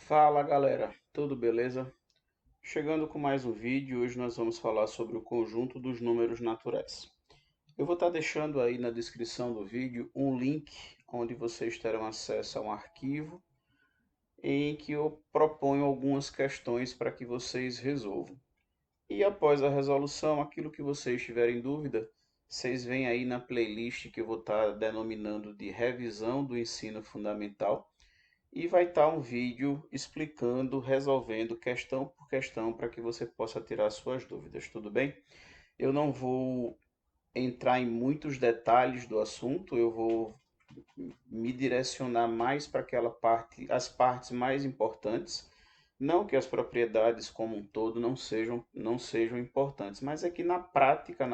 Fala galera, tudo beleza? Chegando com mais um vídeo, hoje nós vamos falar sobre o conjunto dos números naturais. Eu vou estar deixando aí na descrição do vídeo um link onde vocês terão acesso a um arquivo em que eu proponho algumas questões para que vocês resolvam. E após a resolução, aquilo que vocês tiverem dúvida, vocês vêm aí na playlist que eu vou estar denominando de revisão do ensino fundamental e vai estar um vídeo explicando, resolvendo questão por questão para que você possa tirar suas dúvidas, tudo bem? Eu não vou entrar em muitos detalhes do assunto, eu vou me direcionar mais para aquela parte, as partes mais importantes. Não que as propriedades como um todo não sejam importantes, mas é que na prática,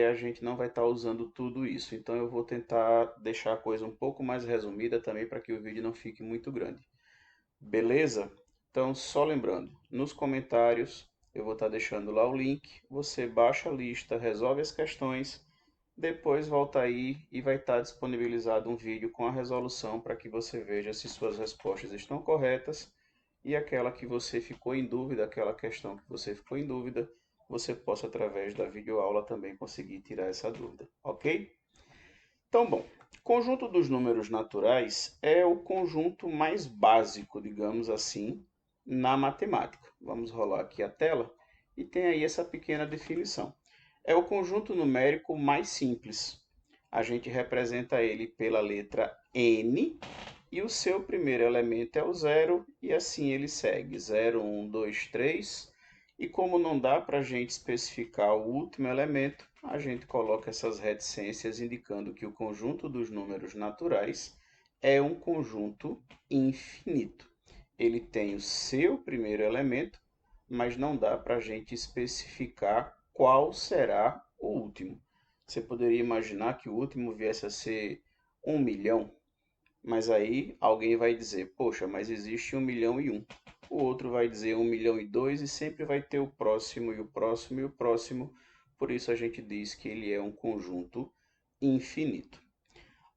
a gente não vai estar usando tudo isso. Então eu vou tentar deixar a coisa um pouco mais resumida também para que o vídeo não fique muito grande. Beleza? Então, só lembrando, nos comentários eu vou estar deixando lá o link, você baixa a lista, resolve as questões, depois volta aí e vai estar disponibilizado um vídeo com a resolução para que você veja se suas respostas estão corretas e aquela que você ficou em dúvida, aquela questão que você ficou em dúvida, você possa através da videoaula também conseguir tirar essa dúvida, ok? Então, bom, conjunto dos números naturais é o conjunto mais básico, digamos assim, na matemática. Vamos rolar aqui a tela e tem aí essa pequena definição. É o conjunto numérico mais simples. A gente representa ele pela letra N e o seu primeiro elemento é o zero e assim ele segue, 0, 1, 2, 3. E como não dá para a gente especificar o último elemento, a gente coloca essas reticências indicando que o conjunto dos números naturais é um conjunto infinito. Ele tem o seu primeiro elemento, mas não dá para a gente especificar qual será o último. Você poderia imaginar que o último viesse a ser 1 milhão, mas aí alguém vai dizer, poxa, mas existe 1 milhão e um. O outro vai dizer 1 milhão e dois e sempre vai ter o próximo e o próximo e o próximo. Por isso a gente diz que ele é um conjunto infinito.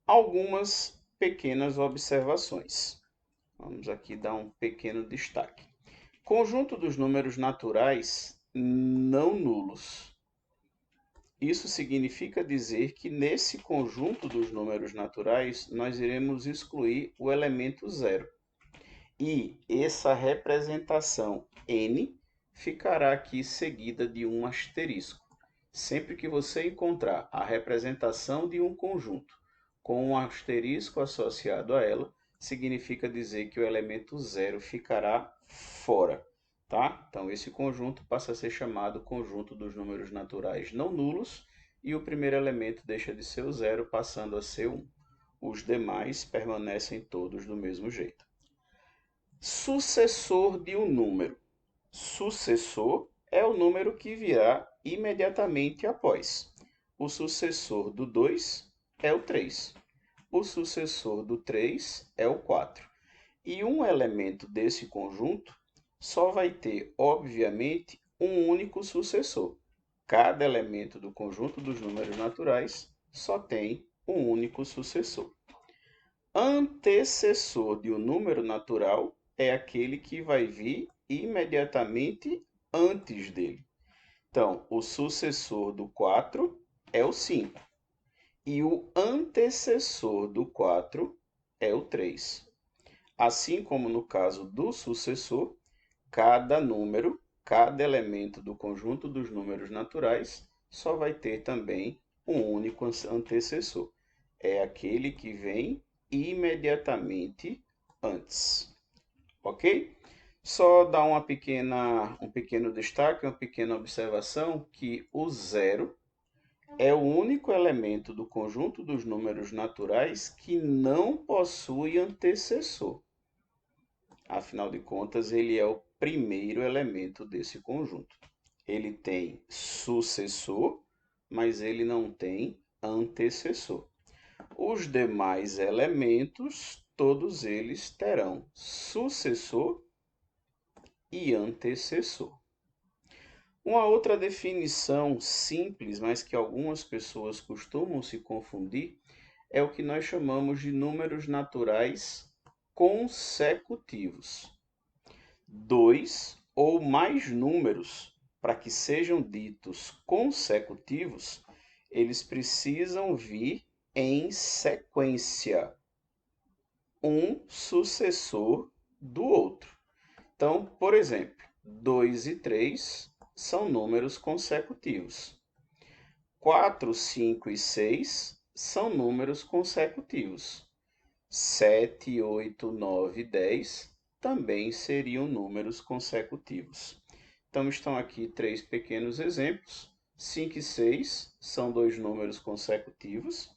Algumas pequenas observações. Vamos aqui dar um pequeno destaque. Conjunto dos números naturais não nulos. Isso significa dizer que nesse conjunto dos números naturais nós iremos excluir o elemento zero. E essa representação n ficará aqui seguida de um asterisco. Sempre que você encontrar a representação de um conjunto com um asterisco associado a ela, significa dizer que o elemento zero ficará fora. Tá? Então, esse conjunto passa a ser chamado conjunto dos números naturais não nulos e o primeiro elemento deixa de ser o zero, passando a ser 1. Os demais permanecem todos do mesmo jeito. Sucessor de um número. Sucessor é o número que virá imediatamente após. O sucessor do 2 é o 3. O sucessor do 3 é o 4. E um elemento desse conjunto só vai ter, obviamente, um único sucessor. Cada elemento do conjunto dos números naturais só tem um único sucessor. Antecessor de um número natural é aquele que vai vir imediatamente antes dele. Então, o sucessor do 4 é o 5. E o antecessor do 4 é o 3. Assim como no caso do sucessor, cada número, cada elemento do conjunto dos números naturais só vai ter também um único antecessor. É aquele que vem imediatamente antes. Ok? Só dar um pequeno destaque, uma pequena observação, que o zero é o único elemento do conjunto dos números naturais que não possui antecessor. Afinal de contas, ele é o primeiro elemento desse conjunto. Ele tem sucessor, mas ele não tem antecessor. Os demais elementos, todos eles terão sucessor e antecessor. Uma outra definição simples, mas que algumas pessoas costumam se confundir, é o que nós chamamos de números naturais consecutivos. Dois ou mais números, para que sejam ditos consecutivos, eles precisam vir em sequência, um sucessor do outro. Então, por exemplo, 2 e 3 são números consecutivos. 4, 5 e 6 são números consecutivos. 7, 8, 9 e 10 também seriam números consecutivos. Então, estão aqui três pequenos exemplos. 5 e 6 são dois números consecutivos.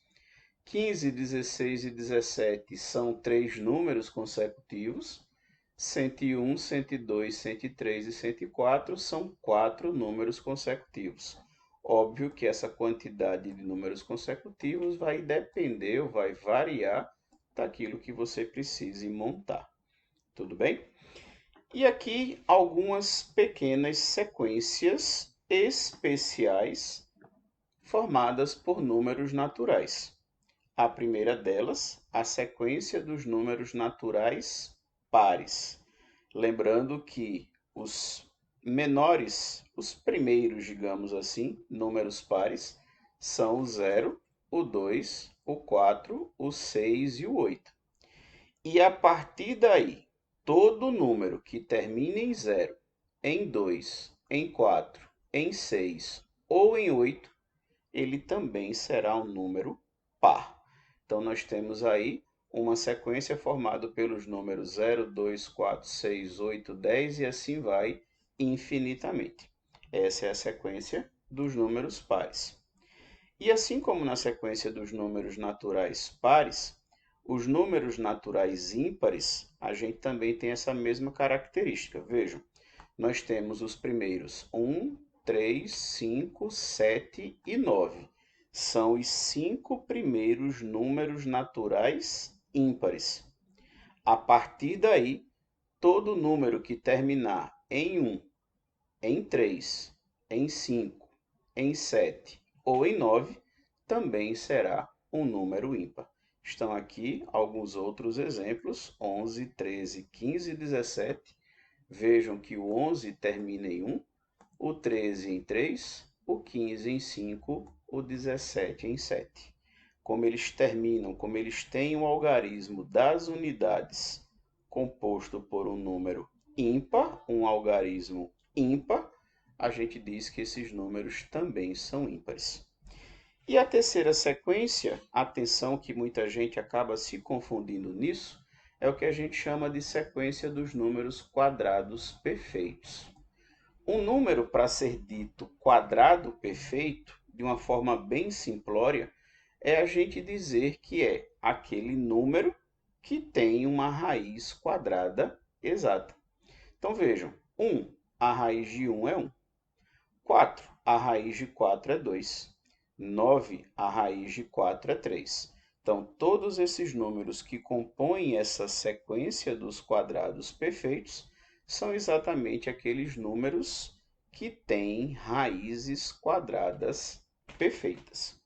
15, 16 e 17 são três números consecutivos. 101, 102, 103 e 104 são quatro números consecutivos. Óbvio que essa quantidade de números consecutivos vai depender ou vai variar daquilo que você precise montar. Tudo bem? E aqui algumas pequenas sequências especiais formadas por números naturais. A primeira delas, a sequência dos números naturais pares. Lembrando que os menores, os primeiros, digamos assim, números pares, são o 0, o 2, o 4, o 6 e o 8. E a partir daí, todo número que termine em 0, em 2, em 4, em 6 ou em 8, ele também será um número par. Então, nós temos aí uma sequência formada pelos números 0, 2, 4, 6, 8, 10 e assim vai infinitamente. Essa é a sequência dos números pares. E assim como na sequência dos números naturais pares, os números naturais ímpares, a gente também tem essa mesma característica. Vejam, nós temos os primeiros 1, 3, 5, 7 e 9. São os 5 primeiros números naturais ímpares. A partir daí, todo número que terminar em 1, em 3, em 5, em 7 ou em 9 também será um número ímpar. Estão aqui alguns outros exemplos: 11, 13, 15 e 17. Vejam que o 11 termina em 1, o 13 em 3, o 15 em 5, o 17 em 7. Como eles terminam, como eles têm um algarismo das unidades composto por um número ímpar, um algarismo ímpar, a gente diz que esses números também são ímpares. E a terceira sequência, atenção que muita gente acaba se confundindo nisso, é o que a gente chama de sequência dos números quadrados perfeitos. Um número, para ser dito quadrado perfeito, de uma forma bem simplória, é a gente dizer que é aquele número que tem uma raiz quadrada exata. Então vejam, 1, a raiz de 1 é 1. 4, a raiz de 4 é 2. 9, a raiz de 4 é 3. Então, todos esses números que compõem essa sequência dos quadrados perfeitos são exatamente aqueles números que têm raízes quadradas perfeitas.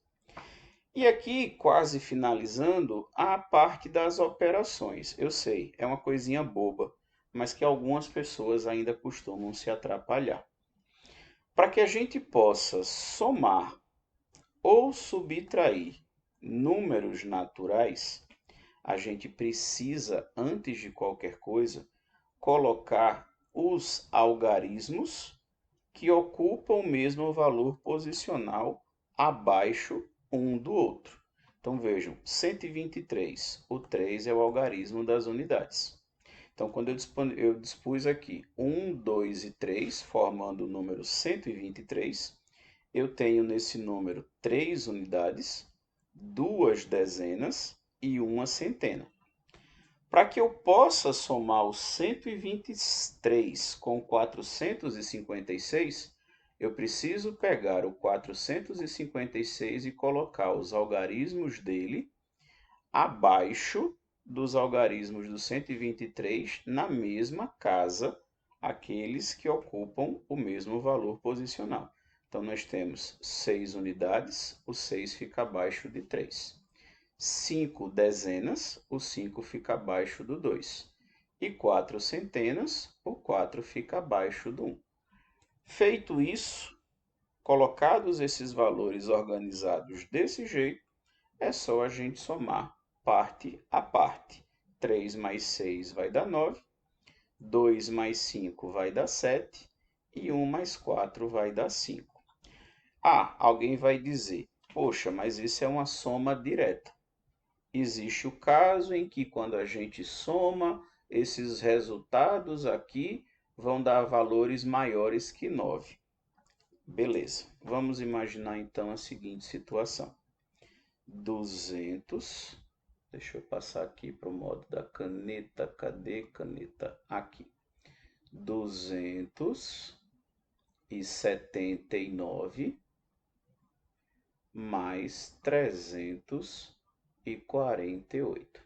E aqui, quase finalizando, a parte das operações. Eu sei, é uma coisinha boba, mas que algumas pessoas ainda costumam se atrapalhar. Para que a gente possa somar ou subtrair números naturais, a gente precisa, antes de qualquer coisa, colocar os algarismos que ocupam o mesmo valor posicional abaixo um do outro. Então vejam, 123, o 3 é o algarismo das unidades. Então, quando eu dispus aqui 1, 2 e 3, formando o número 123, eu tenho nesse número 3 unidades, 2 dezenas e uma centena. Para que eu possa somar o 123 com 456, eu preciso pegar o 456 e colocar os algarismos dele abaixo dos algarismos do 123 na mesma casa, aqueles que ocupam o mesmo valor posicional. Então, nós temos 6 unidades, o 6 fica abaixo de 3. 5 dezenas, o 5 fica abaixo do 2. E 4 centenas, o 4 fica abaixo do 1. Feito isso, colocados esses valores organizados desse jeito, é só a gente somar parte a parte. 3 mais 6 vai dar 9, 2 mais 5 vai dar 7 e 1 mais 4 vai dar 5. Ah, alguém vai dizer, poxa, mas isso é uma soma direta. Existe o caso em que quando a gente soma, esses resultados aqui vão dar valores maiores que 9. Beleza, vamos imaginar então a seguinte situação. 200, deixa eu passar aqui para o modo da caneta, cadê caneta? Aqui. 279 mais 348.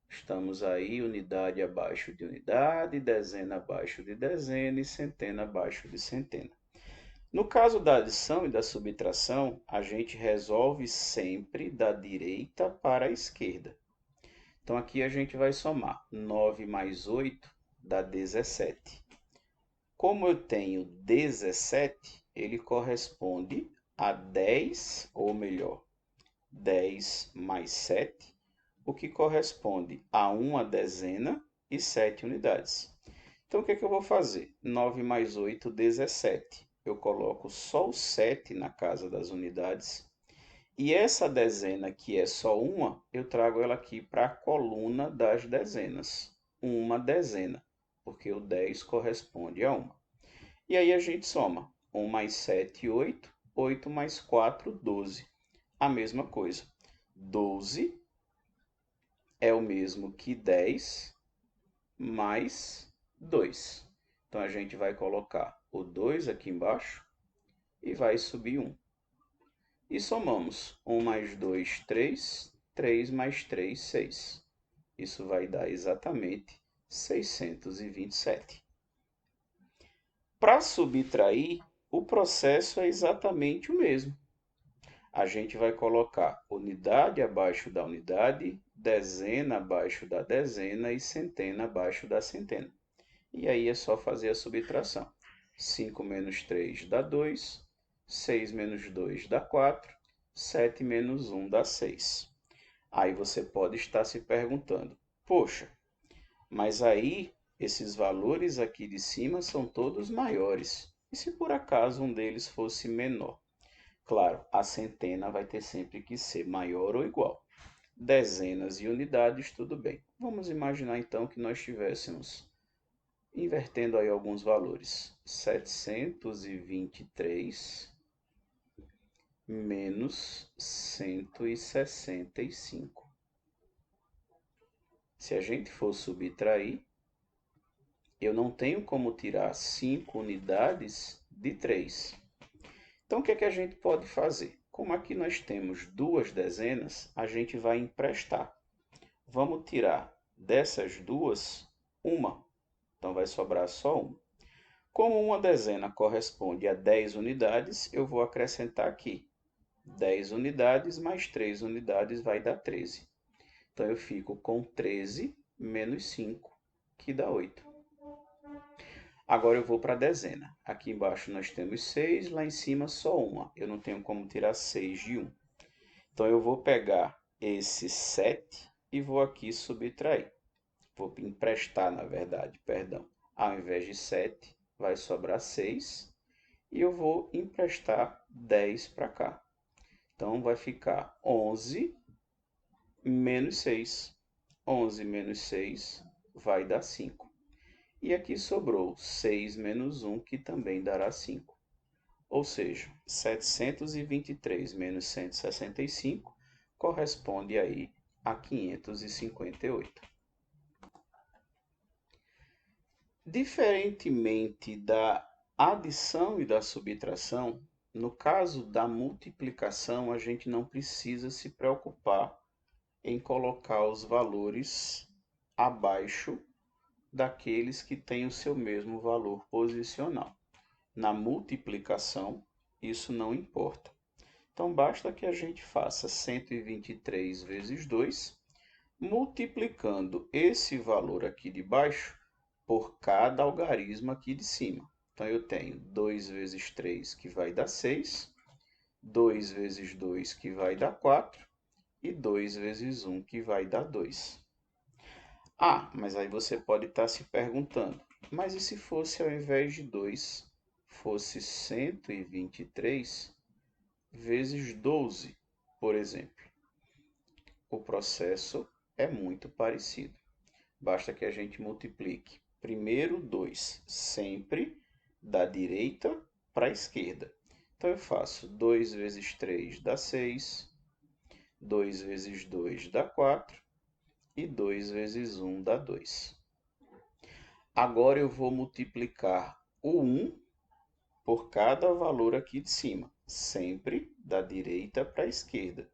Estamos aí, unidade abaixo de unidade, dezena abaixo de dezena e centena abaixo de centena. No caso da adição e da subtração, a gente resolve sempre da direita para a esquerda. Então, aqui a gente vai somar 9 mais 8 dá 17. Como eu tenho 17, ele corresponde a 10, ou melhor, 10 mais 7, o que corresponde a uma dezena e 7 unidades. Então, o que é que eu vou fazer? 9 mais 8, 17. Eu coloco só o 7 na casa das unidades. E essa dezena, que é só uma, eu trago ela aqui para a coluna das dezenas. Uma dezena, porque o 10 corresponde a uma. E aí a gente soma. 1 mais 7, 8. 8 mais 4, 12. A mesma coisa. 12 é o mesmo que 10 mais 2. Então, a gente vai colocar o 2 aqui embaixo e vai subir 1. E somamos 1 mais 2, 3. 3 mais 3, 6. Isso vai dar exatamente 627. Para subtrair, o processo é exatamente o mesmo. A gente vai colocar unidade abaixo da unidade, dezena abaixo da dezena e centena abaixo da centena. E aí é só fazer a subtração. 5 menos 3 dá 2, 6 menos 2 dá 4, 7 menos 1 dá 6. Aí você pode estar se perguntando, poxa, mas aí esses valores aqui de cima são todos maiores. E se por acaso um deles fosse menor? Claro, a centena vai ter sempre que ser maior ou igual. Dezenas e unidades, tudo bem. Vamos imaginar então que nós tivéssemos, invertendo aí alguns valores, 723 menos 165. Se a gente for subtrair, eu não tenho como tirar 5 unidades de 3. Então, o que é que a gente pode fazer? Como aqui nós temos duas dezenas, a gente vai emprestar. Vamos tirar dessas duas uma. Então, vai sobrar só uma. Como uma dezena corresponde a 10 unidades, eu vou acrescentar aqui. 10 unidades mais 3 unidades vai dar 13. Então, eu fico com 13 menos 5, que dá 8. Agora eu vou para a dezena. Aqui embaixo nós temos 6, lá em cima só uma. Eu não tenho como tirar 6 de 1. Então, eu vou pegar esse 7 e vou aqui subtrair. Vou emprestar, na verdade, perdão. Ao invés de 7, vai sobrar 6. E eu vou emprestar 10 para cá. Então, vai ficar 11 menos 6. 11 menos 6 vai dar 5. E aqui sobrou 6 menos 1, que também dará 5. Ou seja, 723 menos 165 corresponde aí a 558. Diferentemente da adição e da subtração, no caso da multiplicação, a gente não precisa se preocupar em colocar os valores abaixo daqueles que têm o seu mesmo valor posicional. Na multiplicação, isso não importa. Então, basta que a gente faça 123 vezes 2, multiplicando esse valor aqui de baixo por cada algarismo aqui de cima. Então, eu tenho 2 vezes 3, que vai dar 6, 2 vezes 2, que vai dar 4, e 2 vezes 1, que vai dar 2. Ah, mas aí você pode estar se perguntando, mas e se fosse ao invés de 2, fosse 123 vezes 12, por exemplo? O processo é muito parecido. Basta que a gente multiplique primeiro 2, sempre da direita para a esquerda. Então eu faço 2 vezes 3 dá 6, 2 vezes 2 dá 4 e 2 vezes 1 dá 2. Agora eu vou multiplicar o 1 por cada valor aqui de cima, sempre da direita para a esquerda.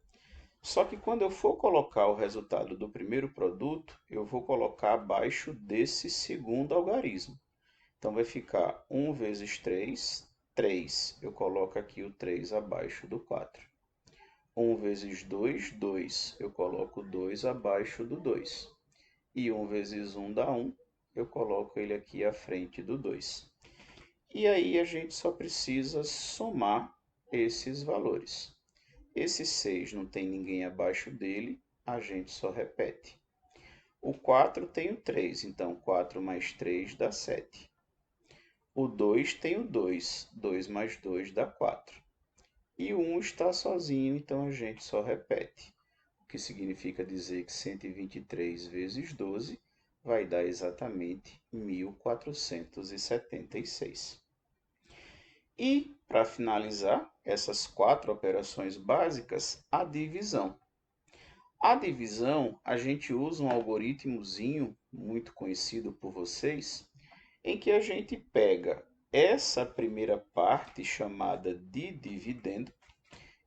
Só que quando eu for colocar o resultado do primeiro produto, eu vou colocar abaixo desse segundo algarismo. Então vai ficar 1 vezes 3, 3. Eu coloco aqui o 3 abaixo do 4. 1 vezes 2, 2. Eu coloco 2 abaixo do 2. E 1 vezes 1 dá 1. Eu coloco ele aqui à frente do 2. E aí a gente só precisa somar esses valores. Esse 6 não tem ninguém abaixo dele, a gente só repete. O 4 tem o 3, então 4 mais 3 dá 7. O 2 tem o 2, 2 mais 2 dá 4. E o 1 está sozinho, então a gente só repete. O que significa dizer que 123 vezes 12 vai dar exatamente 1476. E, para finalizar essas 4 operações básicas, a divisão. A divisão, a gente usa um algoritmozinho muito conhecido por vocês, em que a gente pega essa primeira parte chamada de dividendo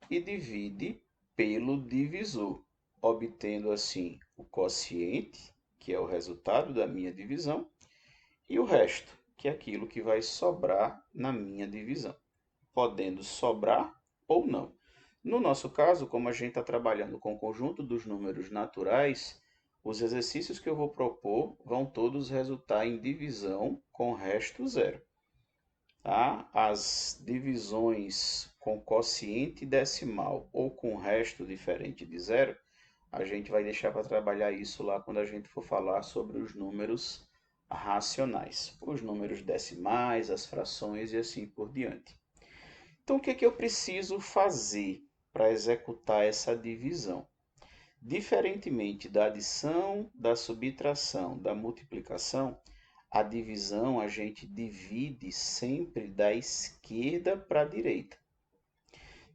e divide pelo divisor, obtendo assim o quociente, que é o resultado da minha divisão, e o resto, que é aquilo que vai sobrar na minha divisão, podendo sobrar ou não. No nosso caso, como a gente está trabalhando com o conjunto dos números naturais, os exercícios que eu vou propor vão todos resultar em divisão com resto zero. Tá? As divisões com quociente decimal ou com resto diferente de zero, a gente vai deixar para trabalhar isso lá quando a gente for falar sobre os números racionais, os números decimais, as frações e assim por diante. Então, o que é que eu preciso fazer para executar essa divisão? Diferentemente da adição, da subtração, da multiplicação, a divisão a gente divide sempre da esquerda para a direita.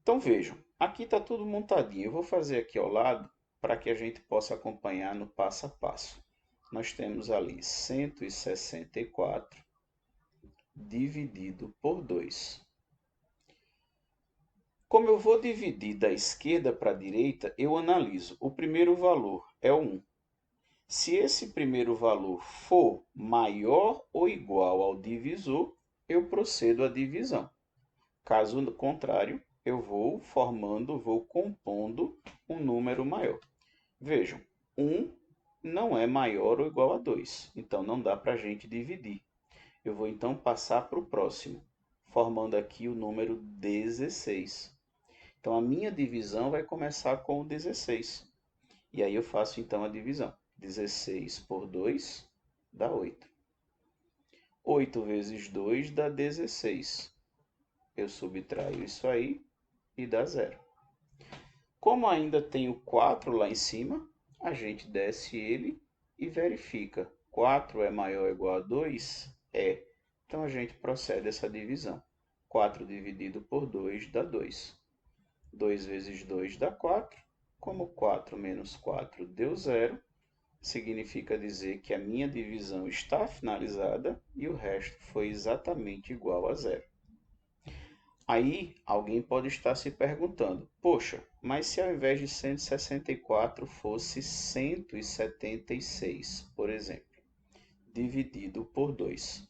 Então vejam, aqui está tudo montadinho. Eu vou fazer aqui ao lado para que a gente possa acompanhar no passo a passo. Nós temos ali 164 dividido por 2. Como eu vou dividir da esquerda para a direita, eu analiso. O primeiro valor é o 1. Se esse primeiro valor for maior ou igual ao divisor, eu procedo à divisão. Caso contrário, eu vou compondo um número maior. Vejam, 1 não é maior ou igual a 2, então não dá para a gente dividir. Eu vou então passar para o próximo, formando aqui o número 16. Então a minha divisão vai começar com o 16. E aí eu faço então a divisão. 16 por 2 dá 8. 8 vezes 2 dá 16. Eu subtraio isso aí e dá 0. Como ainda tem o 4 lá em cima, a gente desce ele e verifica. 4 é maior ou igual a 2? É. Então a gente procede essa divisão. 4 dividido por 2 dá 2. 2 vezes 2 dá 4. Como 4 menos 4 deu 0, significa dizer que a minha divisão está finalizada e o resto foi exatamente igual a 0. Aí alguém pode estar se perguntando, poxa, mas se ao invés de 164 fosse 176, por exemplo, dividido por 2.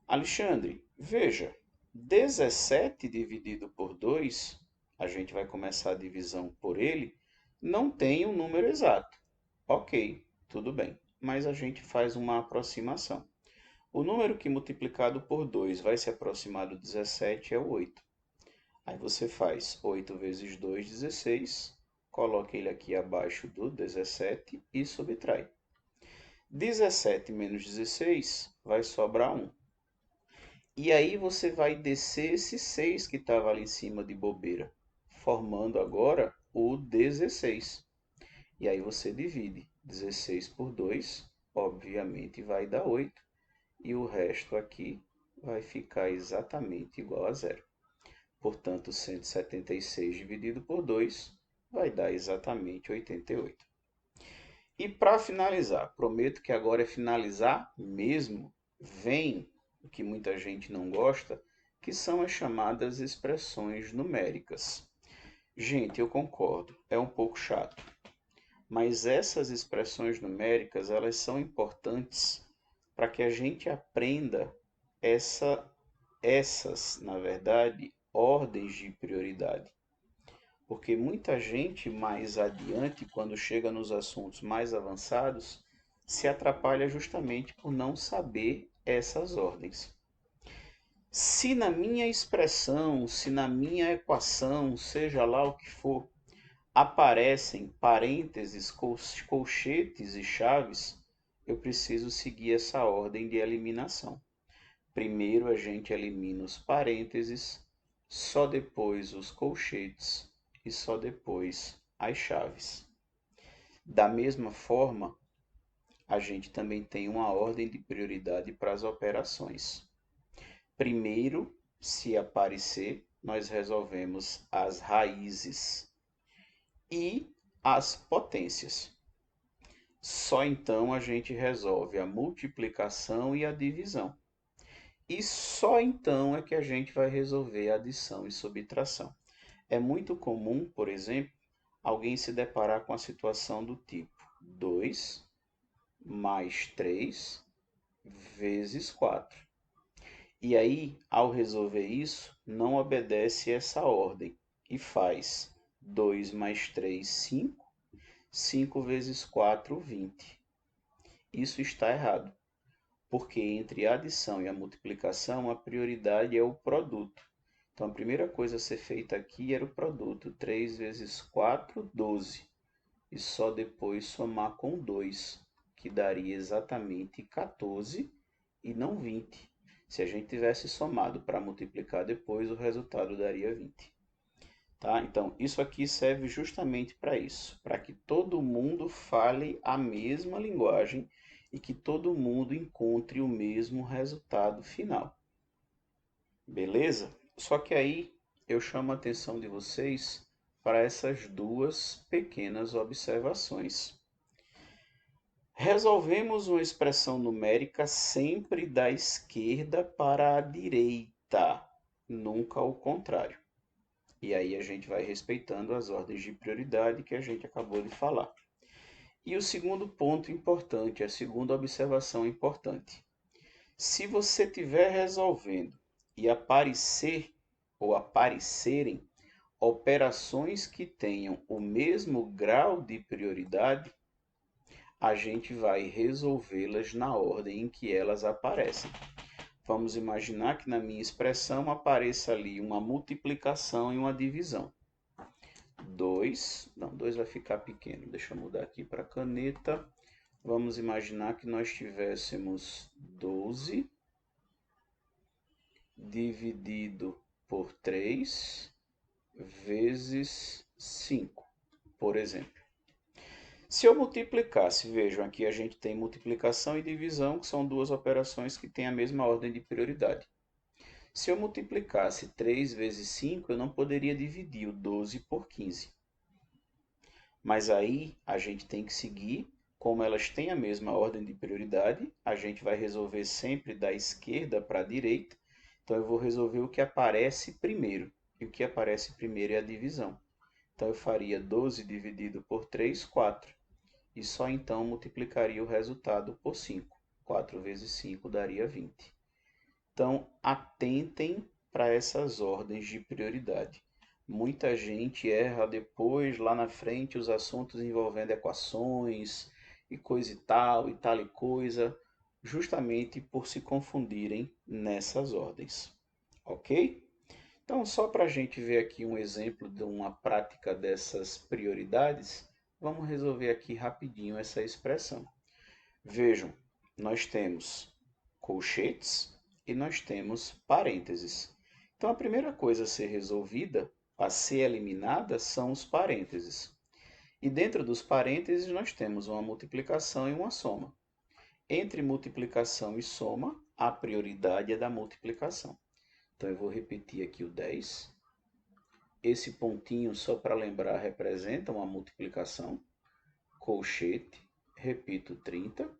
Alexandre, veja, 17 dividido por 2 a gente vai começar a divisão por ele, não tem um número exato. Ok, tudo bem, mas a gente faz uma aproximação. O número que multiplicado por 2 vai se aproximar do 17 é o 8. Aí você faz 8 vezes 2, 16, coloca ele aqui abaixo do 17 e subtrai. 17 menos 16 vai sobrar 1. E aí você vai descer esse 6 que estava ali em cima de bobeira, formando agora o 16. E aí você divide 16 por 2, obviamente vai dar 8, e o resto aqui vai ficar exatamente igual a zero. Portanto, 176 dividido por 2 vai dar exatamente 88. E para finalizar, prometo que agora é finalizar mesmo, vem o que muita gente não gosta, que são as chamadas expressões numéricas. Gente, eu concordo, é um pouco chato, mas essas expressões numéricas, elas são importantes para que a gente aprenda essas, na verdade, ordens de prioridade. Porque muita gente mais adiante, quando chega nos assuntos mais avançados, se atrapalha justamente por não saber essas ordens. Se na minha expressão, se na minha equação, seja lá o que for, aparecem parênteses, colchetes e chaves, eu preciso seguir essa ordem de eliminação. Primeiro a gente elimina os parênteses, só depois os colchetes e só depois as chaves. Da mesma forma, a gente também tem uma ordem de prioridade para as operações. Primeiro, se aparecer, nós resolvemos as raízes e as potências. Só então a gente resolve a multiplicação e a divisão. E só então é que a gente vai resolver a adição e subtração. É muito comum, por exemplo, alguém se deparar com a situação do tipo 2 mais 3 vezes 4. E aí, ao resolver isso, não obedece essa ordem e faz 2 mais 3, 5, 5 vezes 4, 20. Isso está errado, porque entre a adição e a multiplicação, a prioridade é o produto. Então, a primeira coisa a ser feita aqui era o produto. 3 vezes 4, 12. E só depois somar com 2, que daria exatamente 14 e não 20. Se a gente tivesse somado para multiplicar depois, o resultado daria 20. Tá? Então, isso aqui serve justamente para isso, para que todo mundo fale a mesma linguagem e que todo mundo encontre o mesmo resultado final. Beleza? Só que aí eu chamo a atenção de vocês para essas duas pequenas observações. Resolvemos uma expressão numérica sempre da esquerda para a direita, nunca o contrário. E aí a gente vai respeitando as ordens de prioridade que a gente acabou de falar. E o segundo ponto importante, a segunda observação importante. Se você estiver resolvendo e aparecer ou aparecerem operações que tenham o mesmo grau de prioridade, a gente vai resolvê-las na ordem em que elas aparecem. Vamos imaginar que na minha expressão apareça ali uma multiplicação e uma divisão. 2 vai ficar pequeno, deixa eu mudar aqui para caneta. Vamos imaginar que nós tivéssemos 12 dividido por 3 vezes 5, por exemplo. Se eu multiplicasse, vejam aqui a gente tem multiplicação e divisão, que são duas operações que têm a mesma ordem de prioridade. Se eu multiplicasse 3 vezes 5, eu não poderia dividir o 12 por 15. Mas aí a gente tem que seguir, como elas têm a mesma ordem de prioridade, a gente vai resolver sempre da esquerda para a direita. Então eu vou resolver o que aparece primeiro. E o que aparece primeiro é a divisão. Então eu faria 12 dividido por 3, 4. E só então multiplicaria o resultado por 5. 4 vezes 5 daria 20. Então, atentem para essas ordens de prioridade. Muita gente erra depois, lá na frente, os assuntos envolvendo equações e tal e coisa, justamente por se confundirem nessas ordens. Ok? Então, só para a gente ver aqui um exemplo de uma prática dessas prioridades, vamos resolver aqui rapidinho essa expressão. Vejam, nós temos colchetes e nós temos parênteses. Então, a primeira coisa a ser resolvida, a ser eliminada, são os parênteses. E dentro dos parênteses nós temos uma multiplicação e uma soma. Entre multiplicação e soma, a prioridade é da multiplicação. Então, eu vou repetir aqui o 10. Esse pontinho, só para lembrar, representa uma multiplicação. Colchete, repito, 30,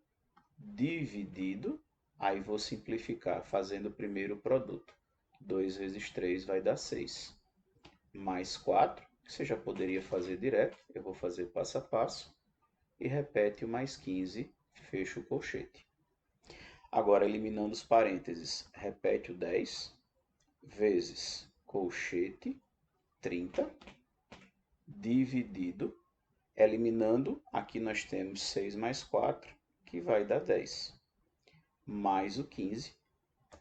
dividido, aí vou simplificar fazendo o primeiro produto. 2 vezes 3 vai dar 6. Mais 4, que você já poderia fazer direto, eu vou fazer passo a passo. E repete o mais 15, fecha o colchete. Agora, eliminando os parênteses, repete o 10 vezes colchete 30, dividido, eliminando, aqui nós temos 6 mais 4, que vai dar 10, mais o 15,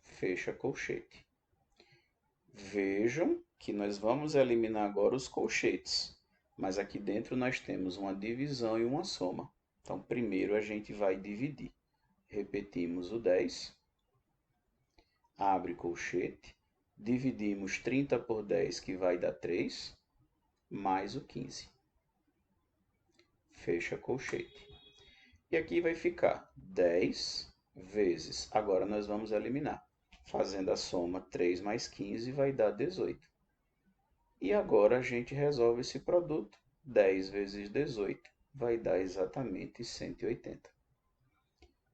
fecha colchete. Vejam que nós vamos eliminar agora os colchetes, mas aqui dentro nós temos uma divisão e uma soma. Então, primeiro a gente vai dividir. Repetimos o 10, abre colchete, dividimos 30 por 10, que vai dar 3, mais o 15. Fecha colchete. E aqui vai ficar 10 vezes, agora nós vamos eliminar. Fazendo a soma, 3 mais 15 vai dar 18. E agora a gente resolve esse produto. 10 vezes 18 vai dar exatamente 180.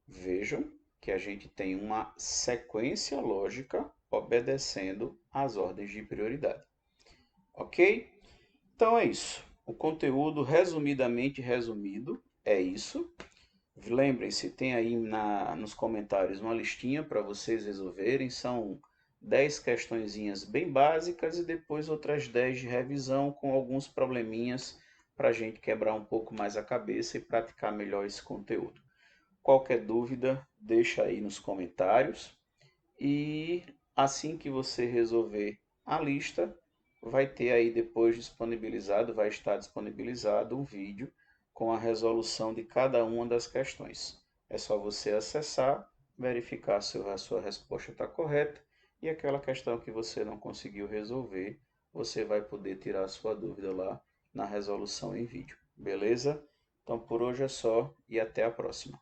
Vejam que a gente tem uma sequência lógica obedecendo às ordens de prioridade. Ok? Então é isso. O conteúdo, resumidamente resumido, é isso. Lembrem-se, tem aí nos comentários uma listinha para vocês resolverem. São 10 questõezinhas bem básicas e depois outras 10 de revisão com alguns probleminhas para a gente quebrar um pouco mais a cabeça e praticar melhor esse conteúdo. Qualquer dúvida, deixa aí nos comentários. E assim que você resolver a lista, vai ter aí depois disponibilizado, vai estar disponibilizado um vídeo com a resolução de cada uma das questões. É só você acessar, verificar se a sua resposta está correta e aquela questão que você não conseguiu resolver, você vai poder tirar a sua dúvida lá na resolução em vídeo. Beleza? Então por hoje é só e até a próxima.